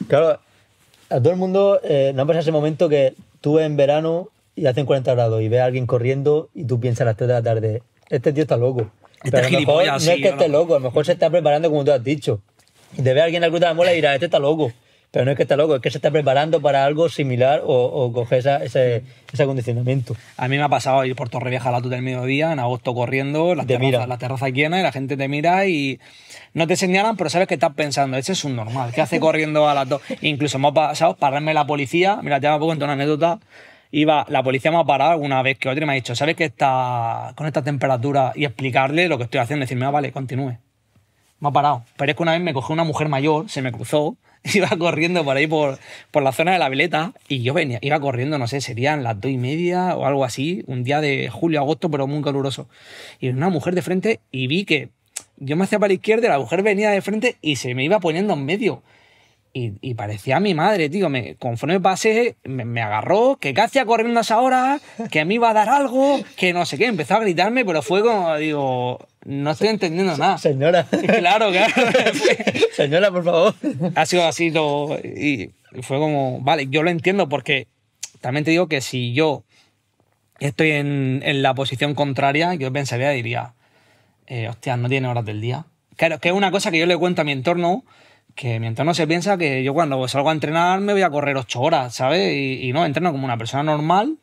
Claro, a todo el mundo no pasa ese momento que tú en verano y hacen 40 grados y ves a alguien corriendo y tú piensas a las 3 de la tarde, este tío está loco. Pero a lo mejor no es que esté loco, a lo mejor se está preparando como tú has dicho. Y te ve a alguien en la Cruz de la Muela y dirás, este está loco. Pero no es que está loco, es que se está preparando para algo similar o coger ese acondicionamiento. A mí me ha pasado ir por Torrevieja a las 2 del mediodía, en agosto corriendo, la terraza llena y la gente te mira y no te señalan, pero sabes que estás pensando, ese es un normal, ¿qué hace corriendo a las 2? Incluso me ha pasado pararme la policía, mira, te voy a contar una anécdota. La policía me ha parado alguna vez que otra y me ha dicho, ¿sabes que está con esta temperatura? Y explicarle lo que estoy haciendo, decirme, vale, continúe. Me ha parado. Pero es que una vez me cogió una mujer mayor, se me cruzó, iba corriendo por ahí por la zona de la Veleta y yo iba corriendo, no sé, serían las 2:30 o algo así, un día de julio, agosto, pero muy caluroso. Y una mujer de frente y vi que yo me hacía para la izquierda y la mujer venía de frente y se me iba poniendo en medio. Y parecía a mi madre, tío. Conforme pasé, me agarró, que qué hacía corriendo a esa hora, que me iba a dar algo, que no sé qué. Empezó a gritarme, pero fue como, digo, no estoy entendiendo nada. Señora. Claro. Señora, por favor. Ha sido así todo. Y fue como, vale, yo lo entiendo porque también te digo que si yo estoy en la posición contraria, yo pensaría, diría, hostia, no tiene horas del día. Claro, que es una cosa que yo le cuento a mi entorno, que mi entorno se piensa que yo cuando salgo a entrenar me voy a correr 8 horas, ¿sabes? Y no, entreno como una persona normal,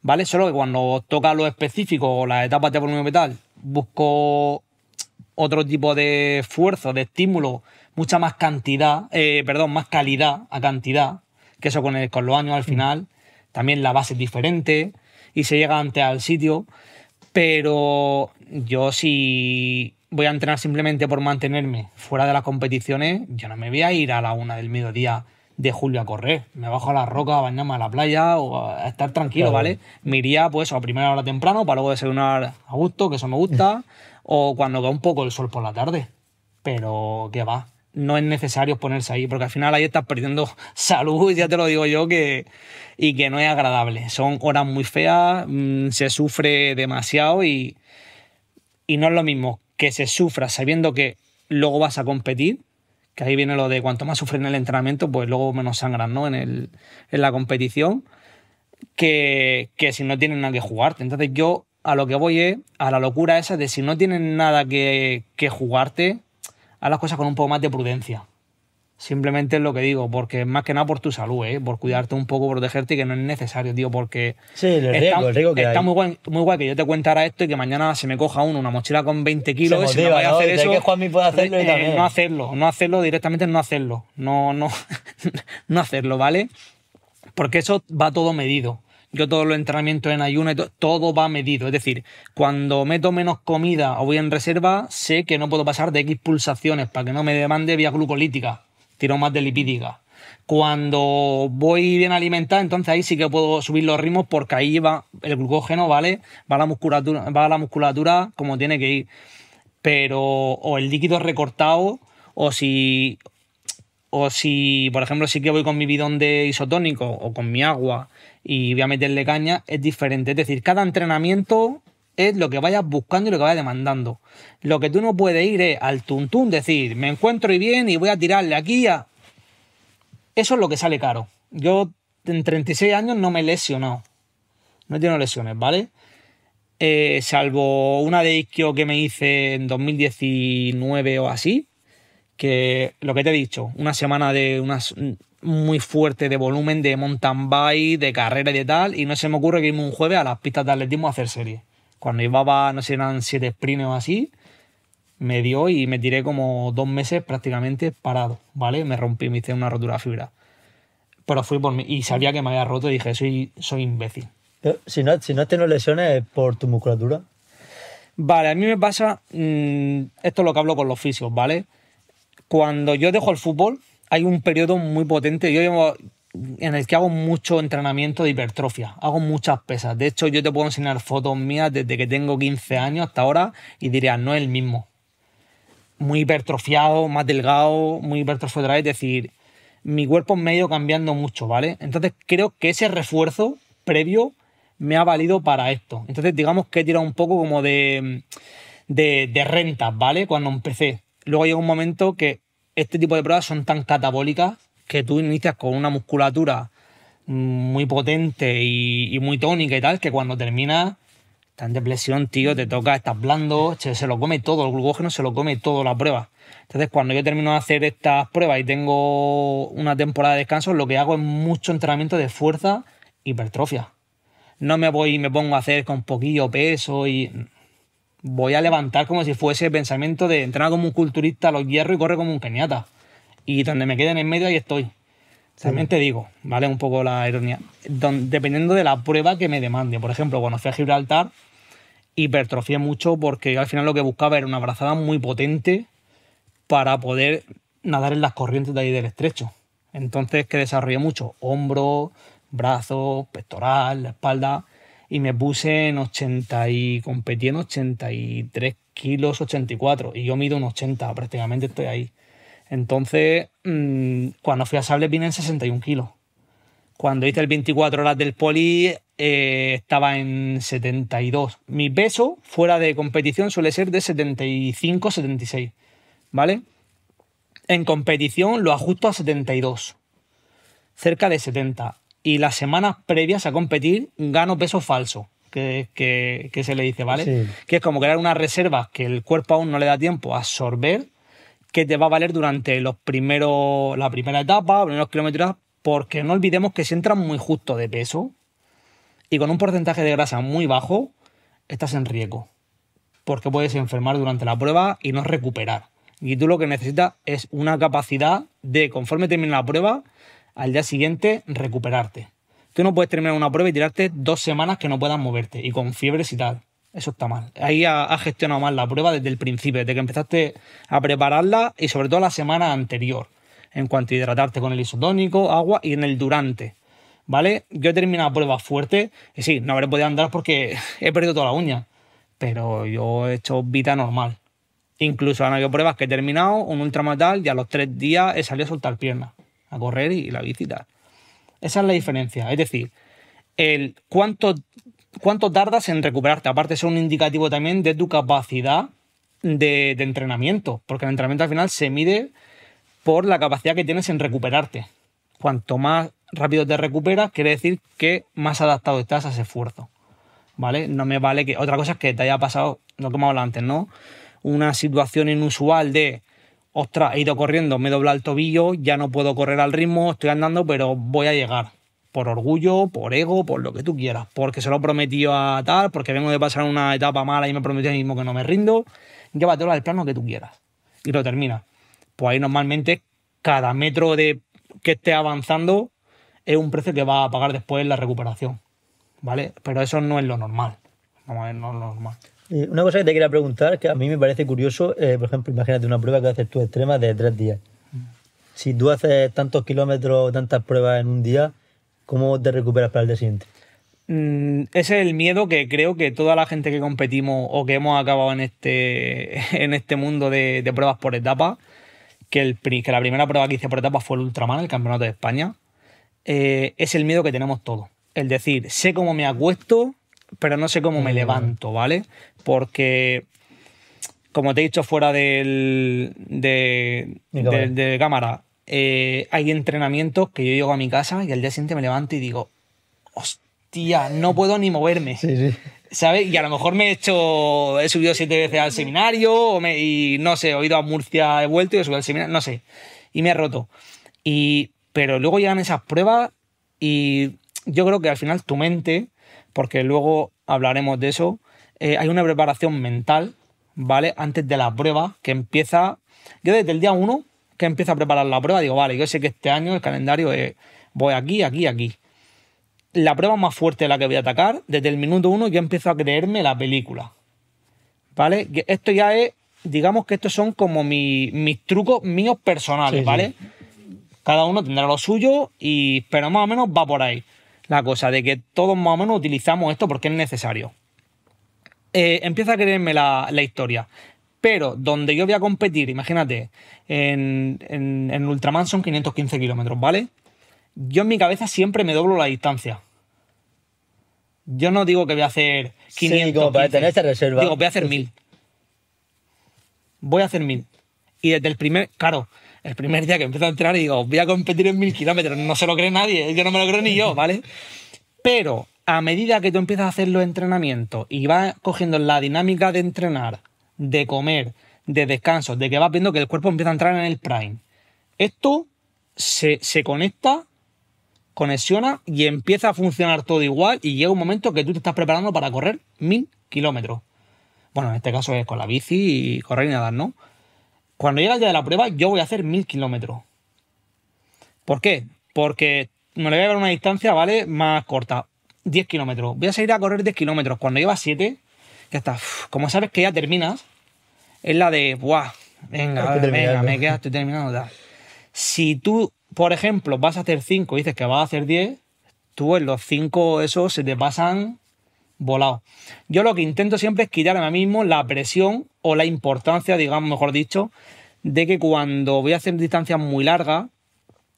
¿vale? Solo que cuando toca lo específico o las etapas de volumen metal, busco otro tipo de esfuerzo, de estímulo, mucha más más calidad a cantidad, que eso con los años al final, también la base es diferente y se llega antes al sitio, pero yo si voy a entrenar simplemente por mantenerme fuera de las competiciones, yo no me voy a ir a la 1 del mediodía de julio a correr. Me bajo a la roca a bañarme a la playa o a estar tranquilo, claro. ¿Vale? Me iría pues a primera hora temprano para luego desayunar a gusto, que eso me gusta, o cuando cae un poco el sol por la tarde. Pero qué va, no es necesario ponerse ahí, porque al final ahí estás perdiendo salud, ya te lo digo yo, y que no es agradable. Son horas muy feas, se sufre demasiado y no es lo mismo que se sufra sabiendo que luego vas a competir, que ahí viene lo de cuanto más sufres en el entrenamiento, pues luego menos sangran, ¿no? en la competición, que si no tienen nada que jugarte. Entonces yo a lo que voy es a la locura esa de si no tienen nada que jugarte, haz las cosas con un poco más de prudencia. Simplemente es lo que digo, porque más que nada por tu salud, por cuidarte un poco, protegerte, y que no es necesario, tío, porque sí, el riesgo que está hay. muy guay que yo te contara esto y que mañana se me coja una mochila con 20 kilos y se me vaya a hacer eso. Que Juanmi puede hacerlo y también. No hacerlo, directamente no hacerlo. No hacerlo, ¿vale? Porque eso va todo medido. Yo todos los entrenamientos en ayuno, todo va medido. Es decir, cuando meto menos comida o voy en reserva, sé que no puedo pasar de X pulsaciones para que no me demande vía glucolítica. Tiro más de lipídica. Cuando voy bien alimentado, entonces ahí sí que puedo subir los ritmos porque ahí va el glucógeno, ¿vale? Va a la musculatura como tiene que ir. Pero o el líquido recortado o si, por ejemplo, sí que voy con mi bidón de isotónico o con mi agua y voy a meterle caña, es diferente. Es decir, cada entrenamiento es lo que vayas buscando y lo que vayas demandando. Lo que tú no puedes ir es al tuntún, decir, me encuentro bien y voy a tirarle aquí a... Eso es lo que sale caro. Yo en 36 años no me he lesionado. No he tenido lesiones, ¿vale? Salvo una de isquio que me hice en 2019 o así, que lo que te he dicho, una semana de unas muy fuerte de volumen de mountain bike, de carrera y de tal, y no se me ocurre que irme un jueves a las pistas de atletismo a hacer series. Cuando llevaba, no sé, eran 7 sprints o así, me dio y me tiré como 2 meses prácticamente parado, ¿vale? Me hice una rotura de fibra. Pero fui por mí y sabía que me había roto y dije, soy imbécil. Pero si no tienes lesiones, ¿es por tu musculatura? Vale, a mí me pasa, esto es lo que hablo con los fisios, ¿vale? Cuando yo dejo el fútbol, hay un periodo muy potente, en el que hago mucho entrenamiento de hipertrofia, hago muchas pesas. De hecho, yo te puedo enseñar fotos mías desde que tengo 15 años hasta ahora y dirías, no es el mismo. Muy hipertrofiado, más delgado, muy hipertrofiado otra vez, es decir, mi cuerpo me ha ido cambiando mucho, ¿vale? Entonces creo que ese refuerzo previo me ha valido para esto. Entonces digamos que he tirado un poco como de rentas, ¿vale? Cuando empecé. Luego llega un momento que este tipo de pruebas son tan catabólicas que tú inicias con una musculatura muy potente y muy tónica y tal, que cuando terminas estás en depresión, tío, te toca, estás blando, se lo come todo, el glucógeno se lo come todo la prueba. Entonces, cuando yo termino de hacer estas pruebas y tengo una temporada de descanso, lo que hago es mucho entrenamiento de fuerza, hipertrofia. No me voy y me pongo a hacer con poquillo peso y voy a levantar como si fuese pensamiento de entrenar como un culturista a los hierros y corre como un keniata. Y donde me queden en medio ahí estoy. También te digo, ¿vale? Un poco la ironía. Dependiendo de la prueba que me demande. Por ejemplo, cuando fui a Gibraltar, hipertrofié mucho porque al final lo que buscaba era una brazada muy potente para poder nadar en las corrientes de ahí del estrecho. Entonces, que desarrollé mucho hombro, brazo, pectoral, la espalda, y me puse en 80 y competí en 83 kilos, 84, y yo mido un 80, prácticamente estoy ahí. Entonces, cuando fui a Sable vine en 61 kilos. Cuando hice el 24 horas del poli, estaba en 72. Mi peso fuera de competición suele ser de 75, 76, ¿vale? En competición lo ajusto a 72, cerca de 70. Y las semanas previas a competir gano peso falso, que se le dice, ¿vale? Sí. Que es como crear unas reservas que el cuerpo aún no le da tiempo a absorber, que te va a valer durante la primera etapa, los primeros kilómetros, porque no olvidemos que si entras muy justo de peso y con un porcentaje de grasa muy bajo, estás en riesgo, porque puedes enfermar durante la prueba y no recuperar. Y tú lo que necesitas es una capacidad de, conforme termine la prueba, al día siguiente recuperarte. Tú no puedes terminar una prueba y tirarte 2 semanas que no puedas moverte y con fiebres y tal. Eso está mal. Ahí has gestionado mal la prueba desde el principio, desde que empezaste a prepararla y sobre todo la semana anterior, en cuanto a hidratarte con el isotónico, agua y en el durante, ¿vale? Yo he terminado pruebas fuertes y sí, no habré podido andar porque he perdido toda la uña, pero yo he hecho vida normal. Incluso han habido pruebas que he terminado un ultramarathon y a los 3 días he salido a soltar piernas, a correr y la bici y tal. Esa es la diferencia. Es decir, el cuánto tardas en recuperarte. Aparte, es un indicativo también de tu capacidad de entrenamiento, porque el entrenamiento al final se mide por la capacidad que tienes en recuperarte. Cuanto más rápido te recuperas, quiere decir que más adaptado estás a ese esfuerzo, ¿vale? No me vale que... Otra cosa es que te haya pasado, lo que hemos hablado antes, ¿no? Una situación inusual de, ostras, he ido corriendo, me he doblado el tobillo, ya no puedo correr al ritmo, estoy andando, pero voy a llegar. Por orgullo, por ego, por lo que tú quieras. Porque se lo he prometido a tal, porque vengo de pasar una etapa mala y me prometí a mí mismo que no me rindo. Llévatelo al plano que tú quieras. Y lo terminas. Pues ahí normalmente cada metro que esté avanzando es un precio que va a pagar después la recuperación, ¿vale? Pero eso no es lo normal. Vamos a ver, no es lo normal. Una cosa que te quería preguntar, que a mí me parece curioso, por ejemplo, imagínate una prueba que haces tú extrema de 3 días. Si tú haces tantos kilómetros, tantas pruebas en un día, ¿cómo te recuperas para el día siguiente? Ese es el miedo que creo que toda la gente que competimos o que hemos acabado en este mundo de pruebas por etapas, que la primera prueba que hice por etapas fue el Ultraman, el Campeonato de España, es el miedo que tenemos todos. Es decir, sé cómo me acuesto, pero no sé cómo me levanto, ¿vale? Porque, como te he dicho fuera de cámara, hay entrenamientos que yo llego a mi casa y al día siguiente me levanto y digo, hostia, no puedo ni moverme. Sí. ¿Sabes? Y a lo mejor he subido 7 veces al seminario y no sé, he ido a Murcia, he vuelto y he subido al seminario, no sé. Y me he roto. Pero luego llegan esas pruebas y yo creo que al final tu mente, porque luego hablaremos de eso, hay una preparación mental, ¿vale? Antes de la prueba que empieza... Yo desde el día 1 que empiezo a preparar la prueba digo, vale, yo sé que este año el calendario es voy aquí, aquí, aquí. La prueba más fuerte de la que voy a atacar, desde el minuto 1 yo empiezo a creerme la película, ¿vale? Esto ya es, digamos que estos son como mis trucos míos personales, sí, ¿vale? Sí. Cada uno tendrá lo suyo, pero más o menos va por ahí la cosa, de que todos más o menos utilizamos esto porque es necesario. Empiezo a creerme la historia. Pero donde yo voy a competir, imagínate, en Ultraman son 515 kilómetros, ¿vale? Yo en mi cabeza siempre me doblo la distancia. Yo no digo que voy a hacer 500. Sí, como para tener esta reserva. Digo, voy a hacer 1000. Voy a hacer 1000. Y desde el primer... Claro, El primer día que empiezo a entrenar y digo, voy a competir en 1000 kilómetros. No se lo cree nadie, yo no me lo creo ni yo, ¿vale? Pero a medida que tú empiezas a hacer los entrenamientos y vas cogiendo la dinámica de entrenar, de comer, de descanso, de que vas viendo que el cuerpo empieza a entrar en el prime, esto se conecta, conexiona y empieza a funcionar todo igual y llega un momento que tú te estás preparando para correr 1000 kilómetros. Bueno, en este caso es con la bici y correr y nadar, ¿no? Cuando llega el día de la prueba, yo voy a hacer 1000 kilómetros. ¿Por qué? Porque me lo voy a llevar a una distancia, ¿vale? Más corta. 10 kilómetros. Voy a salir a correr 10 kilómetros. Cuando llevas 7, ya está. Como sabes que ya terminas, es la de, ¡buah! Venga, me queda, estoy terminando. Ya. Si tú, por ejemplo, vas a hacer 5 y dices que vas a hacer 10, tú en los 5 esos se te pasan volados. Yo lo que intento siempre es quitarme a mí mismo la presión o la importancia, digamos, mejor dicho, de que cuando voy a hacer distancias muy largas,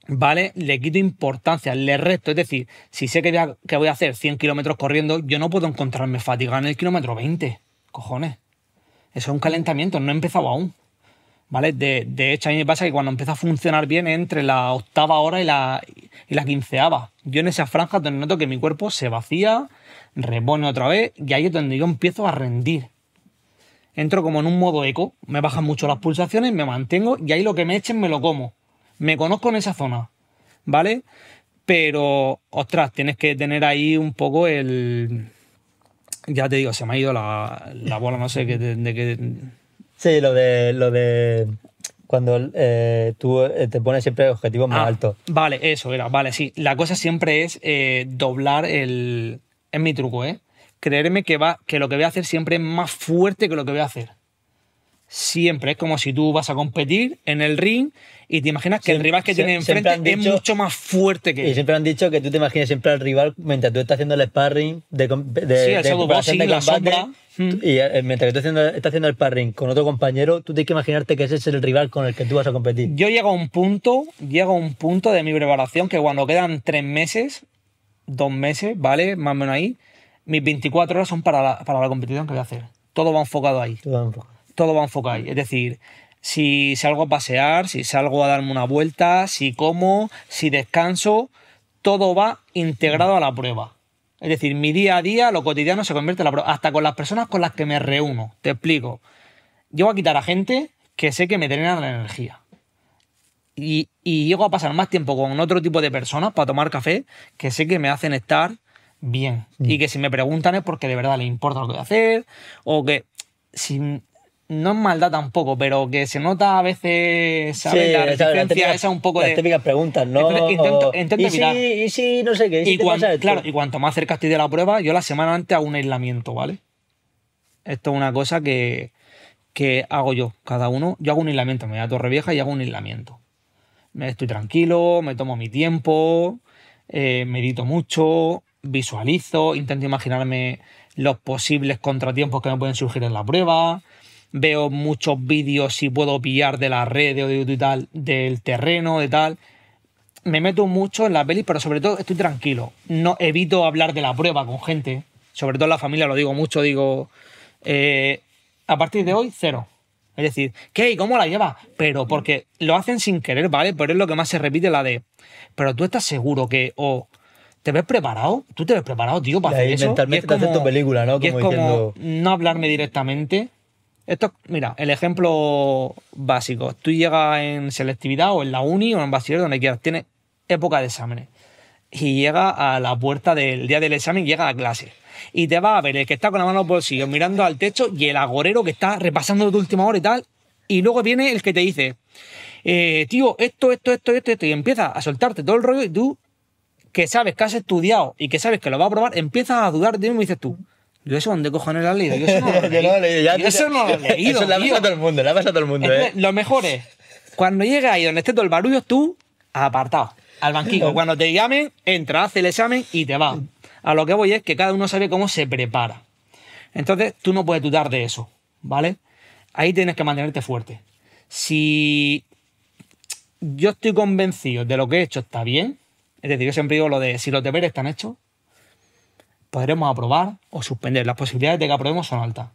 ¿vale? Le quito importancia, le resto. Es decir, si sé que voy a hacer 100 kilómetros corriendo, yo no puedo encontrarme fatigado en el kilómetro 20. Cojones. Eso es un calentamiento, no he empezado aún. ¿Vale? De hecho, a mí me pasa que cuando empieza a funcionar bien es entre la 8ª hora y la 15ª. Yo en esas franjas donde noto que mi cuerpo se vacía, repone otra vez, y ahí es donde yo empiezo a rendir. Entro como en un modo eco, me bajan mucho las pulsaciones, me mantengo, y ahí lo que me echen me lo como. Me conozco en esa zona, ¿vale? Pero, ostras, tienes que tener ahí un poco el... Ya te digo, se me ha ido la bola, no sé, de qué... Sí, lo de cuando tú te pones siempre objetivos más altos. Vale, eso era, vale, sí. La cosa siempre es doblar el... Es mi truco, ¿eh? Creerme que lo que voy a hacer siempre es más fuerte que lo que voy a hacer. Siempre. Es como si tú vas a competir en el ring y te imaginas que el rival que tiene enfrente es mucho más fuerte que él. Y siempre han dicho que tú te imagines siempre al rival mientras tú estás haciendo el sparring de preparación de combate. Y mientras que tú estás haciendo el sparring con otro compañero, tú tienes que imaginarte que ese es el rival con el que tú vas a competir. Yo llego a un punto de mi preparación que cuando quedan 3 meses, 2 meses, ¿vale? Más o menos ahí, mis 24 horas son para la competición que voy a hacer. Todo va enfocado ahí. Todo va enfocado ahí. Es decir, si salgo a pasear, si salgo a darme una vuelta, si como, si descanso, todo va integrado a la prueba. Es decir, mi día a día, lo cotidiano se convierte en la prueba. Hasta con las personas con las que me reúno. Te explico. Llego a quitar a gente que sé que me drenan la energía. Y llego a pasar más tiempo con otro tipo de personas para tomar café que sé que me hacen estar bien. Y que si me preguntan es porque de verdad les importa lo que voy a hacer, o que no es maldad tampoco, pero que se nota a veces, ¿sabes? Sí, la resistencia esa un poco las típicas preguntas, ¿no? Intento evitar. ¿Y si no sé qué? ¿Y claro, y cuanto más cerca estoy de la prueba, yo la semana antes hago un aislamiento, ¿vale? Esto es una cosa que hago yo, cada uno. Yo hago un aislamiento, me voy a Torrevieja y hago un aislamiento. Estoy tranquilo, me tomo mi tiempo, medito mucho, visualizo, intento imaginarme los posibles contratiempos que me pueden surgir en la prueba. Veo muchos vídeos si puedo pillar de la red de YouTube y tal, del terreno, de tal. Me meto mucho en la peli, pero sobre todo estoy tranquilo. No evito hablar de la prueba con gente. Sobre todo en la familia lo digo mucho, digo... a partir de hoy, 0. Es decir, ¿qué? ¿Cómo la llevas? Pero porque lo hacen sin querer, ¿vale? Pero es lo que más se repite, la de... Pero tú estás seguro que... ¿Te ves preparado? ¿Tú te ves preparado, tío, para hacer eso? Mentalmente te haces tu película, ¿no? Y es como no hablarme directamente... Esto, mira, el ejemplo básico. Tú llegas en selectividad o en la uni o en bachiller, donde quieras. Tienes época de exámenes. Y llega a la puerta del día del examen y llega a clase. Y te va a ver el que está con la mano en los bolsillos mirando al techo y el agorero que está repasando tu última hora y tal. Y luego viene el que te dice, tío, esto. Y empieza a soltarte todo el rollo y tú, que sabes que has estudiado y que sabes que lo vas a probar, empiezas a dudar de mí y me dices tú, ¿yo eso dónde cojones lo has leído? Yo eso no lo he leído. Eso no lo he leído. Eso le pasa a todo el mundo, le pasa a todo el mundo. Entonces, lo mejor es, cuando llegues ahí donde esté todo el barullo, tú, apartado, al banquillo. Cuando te llamen, entra, hace el examen y te vas. A lo que voy es que cada uno sabe cómo se prepara. Entonces, tú no puedes dudar de eso, ¿vale? Ahí tienes que mantenerte fuerte. Si yo estoy convencido de lo que he hecho está bien, es decir, yo siempre digo lo de si los deberes están hechos, podremos aprobar o suspender. Las posibilidades de que aprobemos son altas.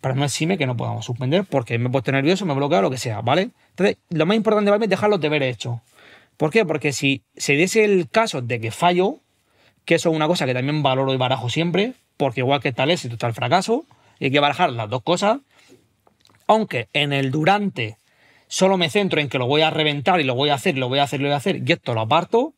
pero no exime que no podamos suspender porque me he puesto nervioso, me he bloqueado, lo que sea, ¿vale? Entonces, lo más importante para mí es dejar los deberes hechos. ¿Por qué? Porque si se diese el caso de que fallo, que eso es una cosa que también valoro y barajo siempre, porque igual que está el éxito está el fracaso, y hay que barajar las dos cosas, aunque en el durante solo me centro en que lo voy a reventar y lo voy a hacer, y esto lo aparto,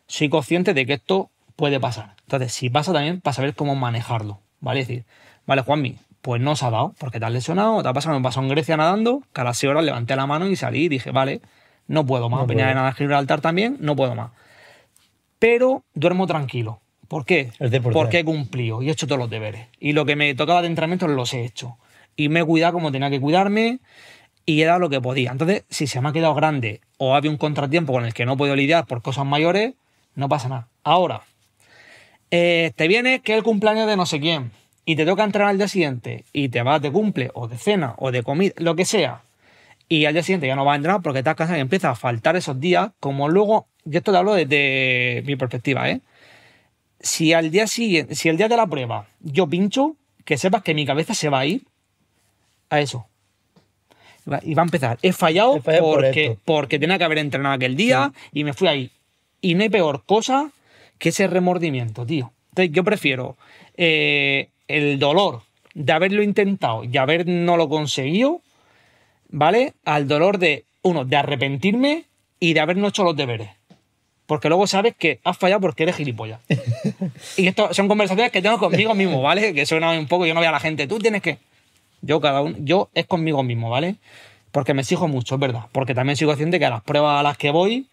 soy consciente de que esto puede pasar. Entonces, si pasa también, para saber cómo manejarlo, ¿vale? Es decir, vale, Juanmi, pues no se ha dado, porque te has lesionado, te ha pasado, me pasó en Grecia nadando, que a las 6 horas levanté la mano y salí y dije, vale, no puedo más. Venía de nadar a Gibraltar también, no puedo más. Pero duermo tranquilo. ¿Por qué? Porque he cumplido y he hecho todos los deberes. Y lo que me tocaba de entrenamiento los he hecho. Y me he cuidado como tenía que cuidarme y he dado lo que podía. Entonces, si se me ha quedado grande o había un contratiempo con el que no he podido lidiar por cosas mayores, no pasa nada. Ahora, te viene que es el cumpleaños de no sé quién y te toca entrenar al día siguiente y te vas de cumple o de cena o de comida, lo que sea, y al día siguiente ya no vas a entrenar porque estás cansado y empieza a faltar esos días, como luego, yo esto te hablo desde mi perspectiva, si el día de la prueba yo pincho, que sepas que mi cabeza se va a ir a eso. Y va a empezar. He fallado porque tenía que haber entrenado aquel día y me fui ahí. Y no hay peor cosa que ese remordimiento, tío. Entonces yo prefiero el dolor de haberlo intentado y haber no lo conseguido, ¿vale? Al dolor de arrepentirme y de haber no hecho los deberes. Porque luego sabes que has fallado porque eres gilipollas. Y esto son conversaciones que tengo conmigo mismo, ¿vale? Que suena un poco, yo no veo a la gente, tú tienes que... Yo es conmigo mismo, ¿vale? Porque me exijo mucho, es verdad. Porque también soy consciente que a las pruebas a las que voy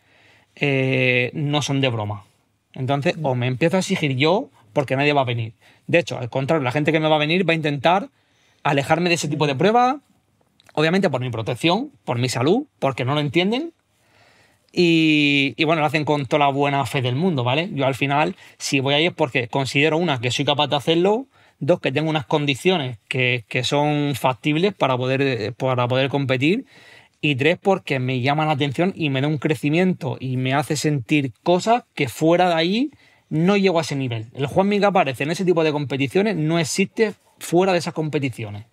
no son de broma. Entonces, o me empiezo a exigir yo porque nadie va a venir. De hecho, al contrario, la gente que me va a venir va a intentar alejarme de ese tipo de pruebas, obviamente por mi protección, por mi salud, porque no lo entienden. Y bueno, lo hacen con toda la buena fe del mundo, ¿vale? Yo al final, si voy ahí es porque considero, una, que soy capaz de hacerlo, dos, que tengo unas condiciones que son factibles para poder competir, y tres, porque me llama la atención y me da un crecimiento y me hace sentir cosas que fuera de ahí no llego a ese nivel. El Juanmi que aparece en ese tipo de competiciones no existe fuera de esas competiciones.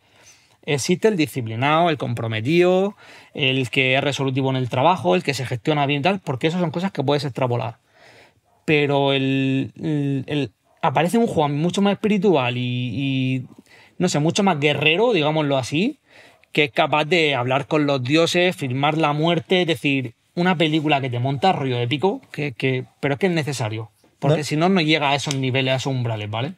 Existe el disciplinado, el comprometido, el que es resolutivo en el trabajo, el que se gestiona bien y tal, porque esas son cosas que puedes extrapolar. Pero aparece un Juan mucho más espiritual y no sé, mucho más guerrero, digámoslo así, que es capaz de hablar con los dioses, firmar la muerte, es decir, una película que te monta rollo épico, pero es que es necesario. Porque si no, no llega a esos niveles, a esos umbrales, ¿vale?